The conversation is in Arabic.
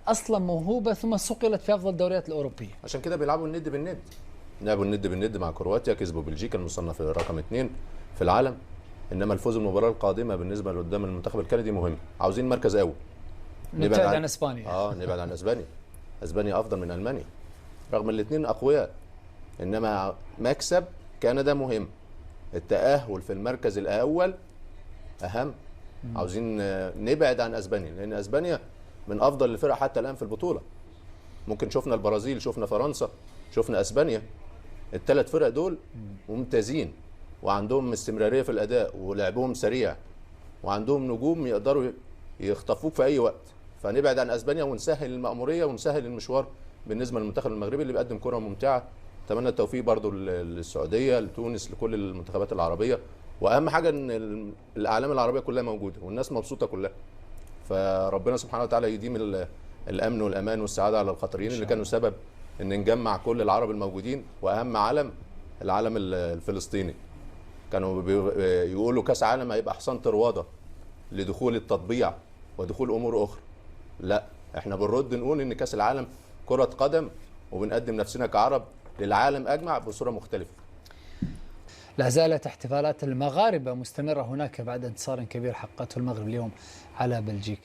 اصلا موهوبه ثم صقلت في افضل الدوريات الاوروبيه. عشان كده بيلعبوا الند بالند. لعبوا الند بالند مع كرواتيا، كسبوا بلجيكا المصنف رقم 2 في العالم. انما الفوز المباراه القادمه بالنسبه لقدام المنتخب الكندي مهم، عاوزين مركز اول. نبتعد عن اسبانيا. نبعد عن اسبانيا. اسبانيا افضل من المانيا رغم الاثنين اقوياء، انما مكسب كندا مهم. التاهل في المركز الاول اهم. عاوزين نبعد عن اسبانيا، لان اسبانيا من افضل الفرق حتى الان في البطوله. ممكن شفنا البرازيل، شفنا فرنسا، شفنا اسبانيا. الثلاث فرق دول ممتازين وعندهم استمراريه في الاداء ولعبهم سريع وعندهم نجوم يقدروا يخطفوك في اي وقت. فنبعد عن اسبانيا ونسهل المأموريه ونسهل المشوار بالنسبه للمنتخب المغربي اللي بيقدم كره ممتعه. اتمنى التوفيق برضو للسعوديه، لتونس، لكل المنتخبات العربيه. واهم حاجه ان الاعلام العربيه كلها موجوده والناس مبسوطه كلها. فربنا سبحانه وتعالى يديم الامن والامان والسعاده على القطريين اللي كانوا سبب ان نجمع كل العرب الموجودين. واهم علم العلم الفلسطيني. كانوا يقولوا كاس عالم هيبقى حصان طروادة لدخول التطبيع ودخول امور اخرى. لا، احنا بنرد نقول ان كاس العالم كرة قدم، وبنقدم نفسنا كعرب للعالم اجمع بصورة مختلفة. لا زالت احتفالات المغاربه مستمره هناك بعد انتصار كبير حققته المغرب اليوم على بلجيكا.